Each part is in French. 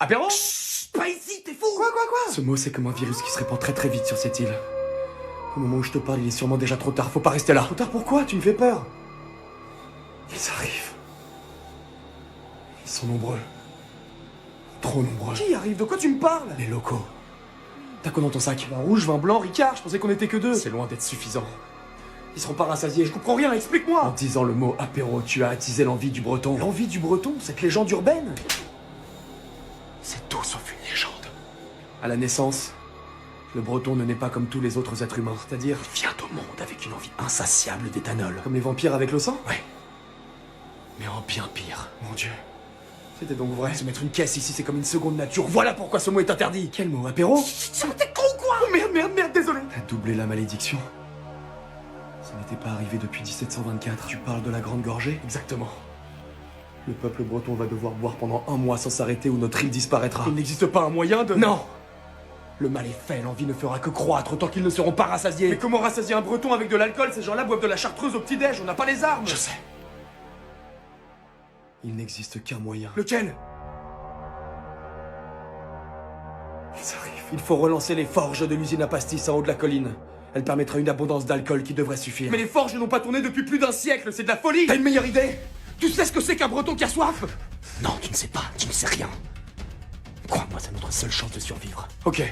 Apéro? Chut, pas ici, t'es fou! Quoi? Ce mot, c'est comme un virus qui se répand très vite sur cette île. Au moment où je te parle, il est sûrement déjà trop tard, faut pas rester là. Trop tard pourquoi? Tu me fais peur. Ils arrivent. Ils sont nombreux. Trop nombreux. Qui arrive? De quoi tu me parles? Les locaux. T'as quoi dans ton sac? Vin rouge, vin blanc, Ricard, je pensais qu'on était que deux. C'est loin d'être suffisant. Ils seront pas rassasiés, je comprends rien, En explique-moi! disant le mot apéro, tu as attisé l'envie du breton. L'envie du breton, cette légende urbaine? C'est tout sauf une légende. À la naissance, le breton ne naît pas comme tous les autres êtres humains. C'est-à-dire, il vient au monde avec une envie insatiable d'éthanol. Comme les vampires avec le sang? Ouais. Mais en bien pire. Mon Dieu. C'était donc vrai. Se mettre une caisse ici, c'est comme une seconde nature. Voilà pourquoi ce mot est interdit. Quel mot? Apéro? T'es con quoi? Oh merde, désolé! T'as doublé la malédiction. Ça n'était pas arrivé depuis 1724. Tu parles de la Grande Gorgée? Exactement. Le peuple breton va devoir boire pendant 1 mois sans s'arrêter ou notre île disparaîtra. Il n'existe pas un moyen de... Non! Le mal est fait, l'envie ne fera que croître tant qu'ils ne seront pas rassasiés. Mais comment rassasier un breton avec de l'alcool? Ces gens-là boivent de la chartreuse au petit-déj, on n'a pas les armes! Je sais. Il n'existe qu'un moyen. Lequel? Ils arrivent. Il faut relancer les forges de l'usine à pastis en haut de la colline. Elle permettra une abondance d'alcool qui devrait suffire. Mais les forges n'ont pas tourné depuis plus d'un siècle, c'est de la folie! T'as une meilleure idée? Tu sais ce que c'est qu'un breton qui a soif? Non, tu ne sais pas, tu ne sais rien. Crois-moi, c'est notre seule chance de survivre. Ok.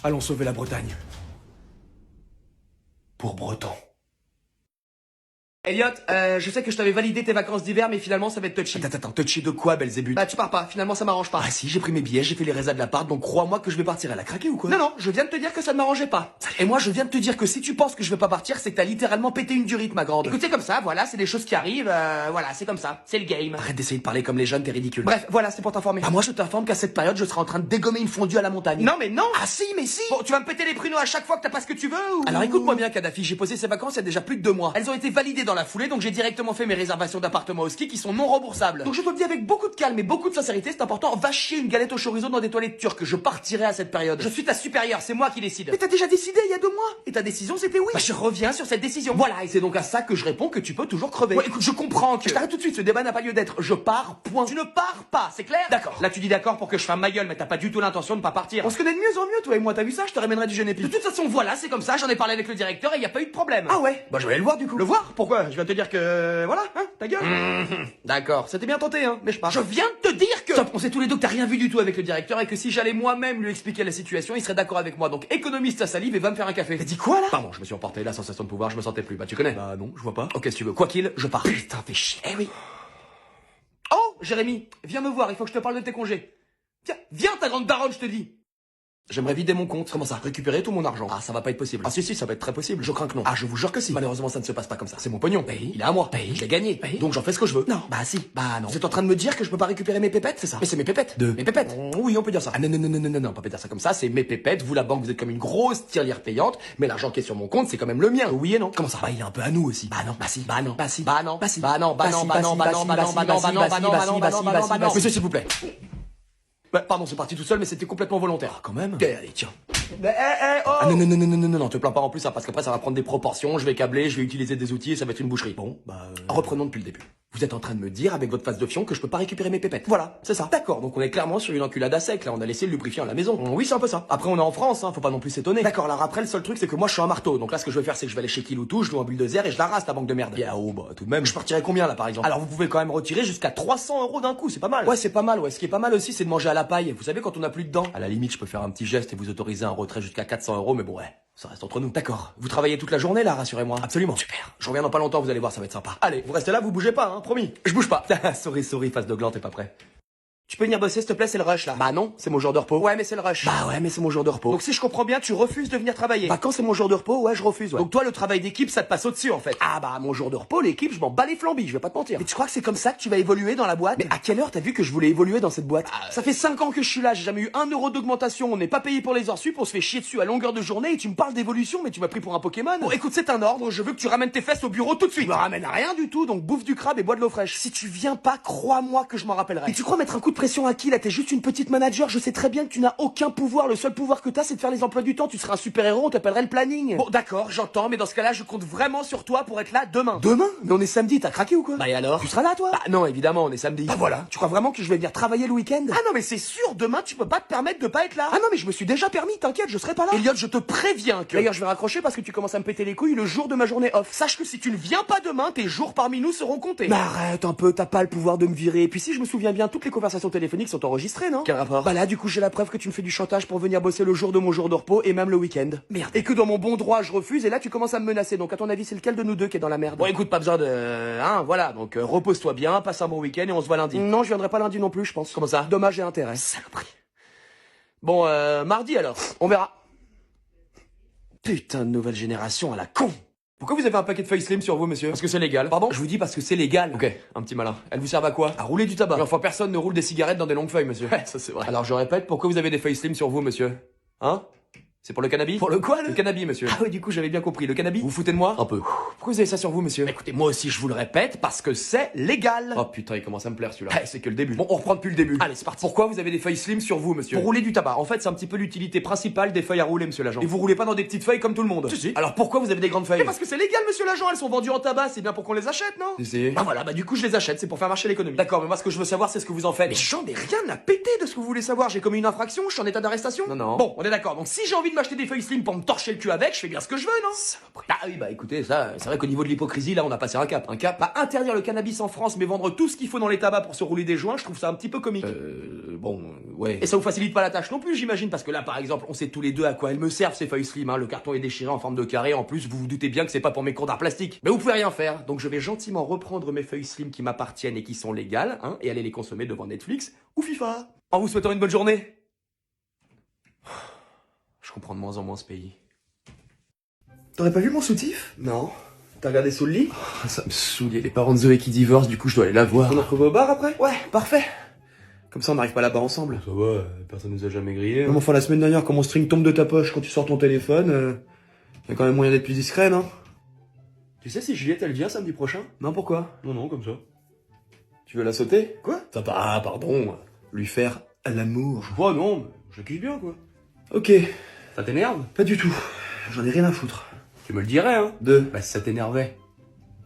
Allons sauver la Bretagne. Pour breton. Elliot, je sais que je t'avais validé tes vacances d'hiver, mais finalement ça va être touchy. Attends, touchy de quoi, Belzébuth? Bah tu pars pas, finalement ça m'arrange pas. Ah si, j'ai pris mes billets, j'ai fait les résas de l'appart, donc crois-moi que je vais partir. Elle a craqué ou quoi? Non, je viens de te dire que ça ne m'arrangeait pas. Et moi je viens de te dire que si tu penses que je vais pas partir, c'est que t'as littéralement pété une durite, ma grande. Écoute, c'est comme ça, voilà, c'est des choses qui arrivent, voilà, c'est comme ça, c'est le game. Arrête d'essayer de parler comme les jeunes, t'es ridicule. Bref, voilà, c'est pour t'informer. Bah moi je t'informe qu'à cette période, je serai en train de dégommer une fondue à la montagne. Non mais non. Ah si, mais si. Bon, tu vas me péter les pruneaux à chaque fois que t'as pas ce que tu veux ou... Alors écoute-moi bien, Kadhafi, j'ai posé ces vacances il y a déjà plus de 2 mois. Elles ont été validées dans la foulée, donc j'ai directement fait mes réservations d'appartements au ski qui sont non remboursables. Donc je te le dis avec beaucoup de calme et beaucoup de sincérité, c'est important, va chier une galette au chorizo dans des toilettes turques, je partirai à cette période. Je suis ta supérieure, c'est moi qui décide. Mais t'as déjà décidé il y a 2 mois. Et ta décision c'était oui. Bah je reviens sur cette décision. Voilà, et c'est donc à ça que je réponds que tu peux toujours crever. Ouais, écoute, je comprends que... Je t'arrête tout de suite, ce débat n'a pas lieu d'être. Je pars, point. Tu ne pars pas, c'est clair? D'accord. Là tu dis d'accord pour que je fasse ma gueule, mais t'as pas du tout l'intention de pas partir. On se connaît de mieux en mieux, toi et moi, t'as vu ça? Je te ramènerai du Genépi. De toute façon, voilà, c'est comme ça, j'en ai parlé avec le directeur et y a pas eu de problème. Ah ouais? Bah je vais aller le voir du coup. Le voir? Pourquoi? Je viens te dire que... Voilà, hein, ta gueule. D'accord, c'était bien tenté, hein, mais je pars. Je viens de te dire que... Stop, on sait tous les deux que t'as rien vu du tout avec le directeur et que si j'allais moi-même lui expliquer la situation, il serait d'accord avec moi. Donc économise ta salive et va me faire un café. T'as dit quoi là? Pardon, je me suis emporté, la sensation de pouvoir, je me sentais plus. Bah tu connais? Bah non, je vois pas. Ok, si tu veux. Quoi qu'il, je pars. Putain, fais chier. Eh oui. Oh, Jérémy, viens me voir, il faut que je te parle de tes congés. Viens ta grande baronne, je te dis. J'aimerais vider mon compte. Comment ça? Récupérer tout mon argent. Ah, ça va pas être possible. Ah si, ça va être très possible. Je crains que non. Ah, je vous jure que si. Malheureusement, ça ne se passe pas comme ça. C'est mon pognon. Paye. Il est à moi. Paye. Je l'ai gagné. Paye. Donc j'en fais ce que je veux. Non. Bah si. Bah non. Vous êtes en train de me dire que je peux pas récupérer mes pépettes, c'est ça? Mais c'est mes pépettes. Mes pépettes. Oui, on peut dire ça. Ah non, on peut pas dire ça comme ça, c'est mes pépettes, vous la banque, vous êtes comme une grosse tirelire payante, mais l'argent qui est sur mon compte, c'est quand même le mien, oui et non. Comment ça? Bah, il est un peu à nous aussi. Bah non, bah si, Bah non. bah si, Bah non. bah si, Bah non. bah non, bah non, bah non, bah non, bah non, bah non, bah non, bah non, bah non, bah non. Monsieur, s'il vous plaît. Bah, pardon, c'est parti tout seul, mais c'était complètement volontaire. Quand même. Allez, tiens. oh. Ah non, te plains pas en plus, hein, parce qu'après ça va prendre des proportions, je vais câbler, je vais utiliser des outils et ça va être une boucherie. Bon, bah... Reprenons depuis le début. Vous êtes en train de me dire, avec votre face de fion, que je peux pas récupérer mes pépettes. Voilà, c'est ça. D'accord, donc on est clairement sur une enculade à sec, là, on a laissé le lubrifiant à la maison. Oui, c'est un peu ça. Après, on est en France, hein, faut pas non plus s'étonner. D'accord, alors après, le seul truc, c'est que moi, je suis un marteau. Donc là, ce que je vais faire, c'est que je vais aller chez Kiloutou, je loue un bulldozer et je la rase, ta banque de merde. Bien haut, bah, tout de même. Je partirais combien, là, par exemple? Alors, vous pouvez quand même retirer jusqu'à 300 € d'un coup, c'est pas mal. Ouais, c'est pas mal, ouais. Ce qui est pas mal aussi, c'est de manger à la paille. Vous savez, quand on a plus de dents. À la limite, je peux faire un petit geste et vous autoriser un retrait jusqu'à 400 €, mais bon, ouais, ça reste entre nous. D'accord. Vous travaillez toute la journée, là, rassurez-moi. Absolument. Super. Je reviens dans pas longtemps, vous allez voir, ça va être sympa. Allez, vous restez là, vous bougez pas, hein, promis. Je bouge pas. Sorry, face de gland, t'es pas prêt. Tu peux venir bosser, s'il te plaît, c'est le rush, là. Bah non, c'est mon jour de repos. Ouais, mais c'est le rush. Bah ouais, mais c'est mon jour de repos. Donc si je comprends bien, tu refuses de venir travailler. Bah quand c'est mon jour de repos, ouais, je refuse, ouais. Donc toi, le travail d'équipe, ça te passe au-dessus, en fait. Ah bah mon jour de repos, l'équipe, je m'en bats les flambis, je vais pas te mentir. Mais tu crois que c'est comme ça que tu vas évoluer dans la boîte? Mais à quelle heure t'as vu que je voulais évoluer dans cette boîte? Ça fait 5 ans que je suis là, j'ai jamais eu 1 € d'augmentation, on n'est pas payé pour les heures sup, on se fait chier dessus à longueur de journée et tu me parles d'évolution, mais tu m'as pris pour un Pokémon. Bon, écoute, c'est un ordre, je veux que tu ramènes tes fesses au bureau tout de suite. Je me ramène à rien du tout, donc bouffe du crabe et bois de l'eau fraîche. Si tu viens pas, crois-moi que je m'en rappellerai. Et tu crois mettre un coup de pression à qui là? T'es juste une petite manager, je sais très bien que tu n'as aucun pouvoir, le seul pouvoir que t'as c'est de faire les emplois du temps, tu serais un super-héros, on t'appellerait le planning. Bon d'accord, j'entends, mais dans ce cas-là je compte vraiment sur toi pour être là demain. Demain? Mais on est samedi, t'as craqué ou quoi? Bah et alors? Tu seras là toi? Bah non, évidemment, on est samedi. Bah voilà, tu crois vraiment que je vais venir travailler le week-end? Ah non mais c'est sûr, demain tu peux pas te permettre de pas être là. Ah non mais je me suis déjà permis, t'inquiète, je serai pas là. Elliot, je te préviens que... D'ailleurs je vais raccrocher parce que tu commences à me péter les couilles le jour de ma journée off. Sache que si tu ne viens pas demain, tes jours parmi nous seront comptés. Mais arrête un peu, t'as pas le pouvoir de me virer. Et puis si je me souviens bien, toutes les conversations téléphoniques sont enregistrées, non? Quel rapport? Bah là, du coup, j'ai la preuve que tu me fais du chantage pour venir bosser le jour de mon jour de repos et même le week-end. Merde. Et que dans mon bon droit, je refuse et là, tu commences à me menacer. Donc à ton avis, c'est lequel de nous deux qui est dans la merde? Bon, écoute, pas besoin de... Hein, voilà. Donc repose-toi bien, passe un bon week-end et on se voit lundi. Non, je viendrai pas lundi non plus, je pense. Comment ça? Dommage et intérêt. Saloperie. Bon, mardi alors. On verra. Putain de nouvelle génération à la con. Pourquoi vous avez un paquet de feuilles slim sur vous, monsieur? Parce que c'est légal. Pardon? Je vous dis parce que c'est légal. Ok, un petit malin. Elles vous servent à quoi? À rouler du tabac. Mais enfin, personne ne roule des cigarettes dans des longues feuilles, monsieur. Ouais, ça c'est vrai. Alors je répète, pourquoi vous avez des feuilles slim sur vous, monsieur? Hein? C'est pour le cannabis? Pour le quoi, Le cannabis, monsieur. Ah oui, du coup, j'avais bien compris. Le cannabis? Vous foutez de moi? Un peu. Pourquoi vous avez ça sur vous, monsieur? Écoutez, moi aussi, je vous le répète, parce que c'est légal. Oh putain, il commence à me plaire celui-là. Ouais, c'est que le début. Bon, on reprend depuis le début. Allez, c'est parti. Pourquoi vous avez des feuilles slim sur vous, monsieur? Pour rouler du tabac. En fait, c'est un petit peu l'utilité principale des feuilles à rouler, monsieur l'agent. Et Et vous roulez pas dans des petites feuilles comme tout le monde? Si, si. Alors pourquoi vous avez des grandes feuilles? Mais parce que c'est légal, monsieur l'agent, elles sont vendues en tabac, c'est bien pour qu'on les achète, non? Si, si. Bah voilà, bah du coup, je les achète, c'est pour faire marcher l'économie. D'accord, mais moi ce que je veux savoir, c'est ce que vous en faites. Mais j'en ai rien à péter de ce que vous voulez savoir. J'ai commis une infraction, je suis en état d'arrestation. Non, non. Bon, on est d'accord. Donc si j'ai envie de m'acheter des feuilles slim pour me torcher le cul avec, je fais bien ce que je veux, non? Saloperie. Ah oui, bah écoutez, ça, c'est vrai qu'au niveau de l'hypocrisie, là, on a passé un cap. Un cap? Bah interdire le cannabis en France, mais vendre tout ce qu'il faut dans les tabacs pour se rouler des joints, je trouve ça un petit peu comique. Bon, ouais. Et ça vous facilite pas la tâche non plus, j'imagine, parce que là, par exemple, on sait tous les deux à quoi elles me servent, ces feuilles slim, hein. Le carton est déchiré en forme de carré, en plus, vous vous doutez bien que c'est pas pour mes cours d'art plastique. Mais vous pouvez rien faire, donc je vais gentiment reprendre mes feuilles slim qui m'appartiennent et qui sont légales, hein, et aller les consommer devant Netflix ou FIFA. En vous souhaitant une bonne journée. Je comprends de moins en moins ce pays. T'aurais pas vu mon soutif? Non. T'as regardé sous le lit? Ça me saoule, il y a les parents de Zoé qui divorcent, du coup je dois aller la voir. On en retrouve au bar après? Ouais, parfait. Comme ça, on n'arrive pas là-bas ensemble. Ça va, personne nous a jamais grillé. Non, mais enfin, la semaine dernière, quand mon string tombe de ta poche quand tu sors ton téléphone, y a quand même moyen d'être plus discret, non? Tu sais si Juliette elle vient samedi prochain? Non, pourquoi? Non, non, comme ça. Tu veux la sauter? Quoi? Ça va, pardon. Lui faire l'amour. Oh non, mais je kiffe bien quoi. Ok. Ça t'énerve? Pas du tout. J'en ai rien à foutre. Tu me le dirais, hein? Bah si ça t'énervait.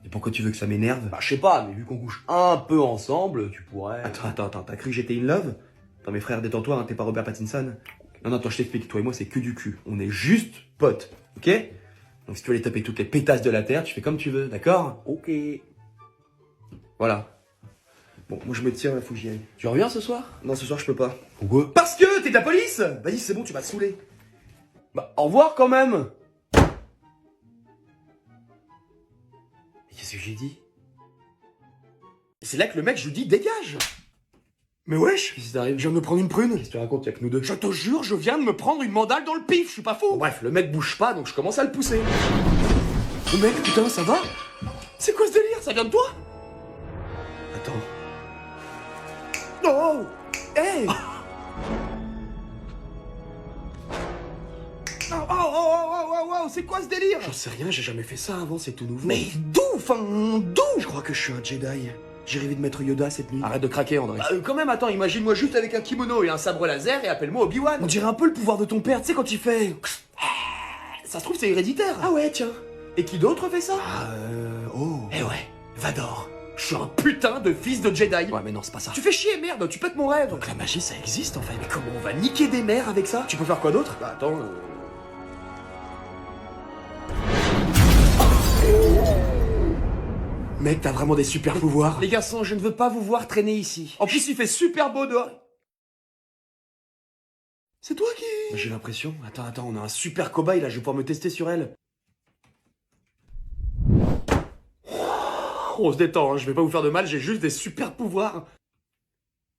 Et pourquoi tu veux que ça m'énerve? Bah je sais pas, mais vu qu'on couche un peu ensemble, tu pourrais... Attends, t'as cru que j'étais in love? Attends, mes frères, détends-toi, hein, t'es pas Robert Pattinson. Non, attends, je t'explique, toi et moi, c'est que du cul. On est juste potes, ok? Donc si tu veux aller taper toutes les pétasses de la terre, tu fais comme tu veux, d'accord? Ok. Voilà. Bon, moi je me tire, faut que j'y aille. Tu reviens ce soir? Non, ce soir je peux pas. Pourquoi? Parce que t'es de la police! Vas-y, c'est bon, tu vas te saouler. Bah au revoir quand même! Qu'est-ce que j'ai dit? Et c'est là que le mec, je lui dis, dégage! Mais wesh! Qu'est-ce qui t'arrive? Je viens de me prendre une prune. Qu'est-ce que tu racontes, y'a que nous deux? Je te jure, je viens de me prendre une mandale dans le pif, je suis pas fou! Bon, bref, le mec bouge pas, donc je commence à le pousser. Oh mec, putain, ça va? C'est quoi ce délire? Ça vient de toi? Attends. Oh! Hey! Oh, c'est quoi ce délire? J'en sais rien, j'ai jamais fait ça avant, c'est tout nouveau. Mais d'où? Enfin, d'où? Je crois que je suis un Jedi. J'ai rêvé de mettre Yoda cette nuit. Arrête de craquer, André. Bah, quand même, attends, imagine-moi juste avec un kimono et un sabre laser et appelle-moi Obi-Wan. On dirait un peu le pouvoir de ton père, tu sais, quand il fait... Ça se trouve, c'est héréditaire. Ah ouais, tiens. Et qui d'autre fait ça? Oh. Eh ouais, Vador. Je suis un putain de fils de Jedi. Ouais, mais non, c'est pas ça. Tu fais chier, merde, tu pètes mon rêve. Donc la magie, ça existe en fait. Mais comment on va niquer des mères avec ça? Tu peux faire quoi d'autre? Bah attends... Mec, t'as vraiment des super pouvoirs. Les garçons, je ne veux pas vous voir traîner ici. En plus, il fait super beau dehors. C'est toi qui... J'ai l'impression... Attends, on a un super cobaye là, je vais pouvoir me tester sur elle. On se détend, hein, je vais pas vous faire de mal, j'ai juste des super pouvoirs.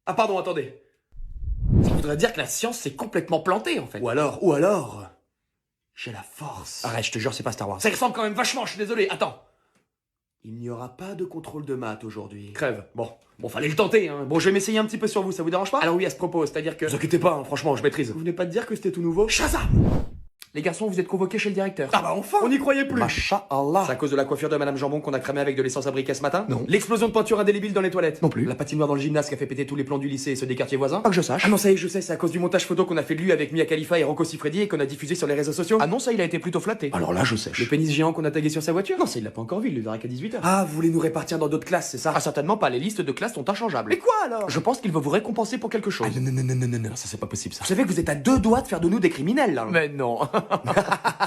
Ah pardon, attendez. Ça voudrait dire que la science s'est complètement plantée en fait. Ou alors... J'ai la force. Arrête, je te jure, c'est pas Star Wars. Ça ressemble quand même vachement, je suis désolé, attends. Il n'y aura pas de contrôle de maths aujourd'hui. Crève, bon, fallait le tenter, hein. Bon, je vais m'essayer un petit peu sur vous, ça vous dérange pas? Alors oui, à ce propos, c'est-à-dire que... Ne vous inquiétez pas, hein, franchement, je maîtrise. Vous venez pas de dire que c'était tout nouveau? Shazam! Les garçons, vous êtes convoqués chez le directeur. Ah bah enfin. On n'y croyait plus. Masha'Allah. C'est à cause de la coiffure de Madame Jambon qu'on a cramé avec de l'essence à briquet ce matin? Non. L'explosion de peinture indélébile dans les toilettes? Non plus. La patinoire dans le gymnase qui a fait péter tous les plans du lycée et ceux des quartiers voisins? Pas que je sache. Ah non, ça y est, je sais, c'est à cause du montage photo qu'on a fait de lui avec Mia Khalifa et Rocco Siffredi et qu'on a diffusé sur les réseaux sociaux. Ah non, ça il a été plutôt flatté. Alors là, je sèche. Le pénis géant qu'on a tagué sur sa voiture? Non, ça il l'a pas encore vu, il le verra qu'à 18h. Ah, vous voulez nous répartir dans d'autres classes, c'est ça? Ah certainement pas, les listes de classes sont inchangeables. Mais quoi alors? Je pense qu'il veut vous récompenser pour quelque chose. Ah non, ça c'est pas possible ça. Vous savez que vous êtes à 2 doigts de faire de nous des criminels là. Mais non.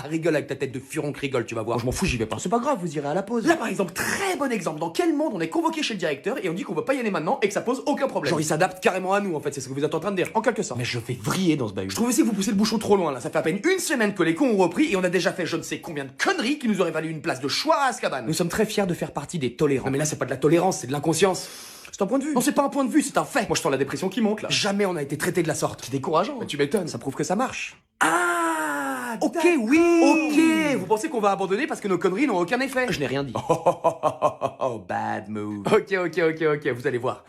Rigole avec ta tête de furon que rigole, tu vas voir. Je m'en fous, j'y vais pas. C'est pas grave, vous irez à la pause. Là par exemple, très bon exemple. Dans quel monde on est convoqué chez le directeur et on dit qu'on veut pas y aller maintenant et que ça pose aucun problème? Genre il s'adapte carrément à nous en fait, c'est ce que vous êtes en train de dire. En quelque sorte. Mais je vais vriller dans ce bahut. Je trouve aussi que vous poussez le bouchon trop loin là. Ça fait à peine une semaine que les cons ont repris et on a déjà fait je ne sais combien de conneries qui nous auraient valu une place de choix à Azkaban. Nous sommes très fiers de faire partie des tolérants. Non mais là c'est pas de la tolérance, c'est de l'inconscience. C'est un point de vue. Non, c'est pas un point de vue, c'est un fait. Moi, je sens la dépression qui monte là. Jamais on a été traité de la sorte. C'est décourageant. Mais tu m'étonnes. Ça prouve que ça marche. Ah, Ok, d'accord. oui. Ok. Vous pensez qu'on va abandonner parce que nos conneries n'ont aucun effet? Je n'ai rien dit. Oh, bad move. Ok, vous allez voir.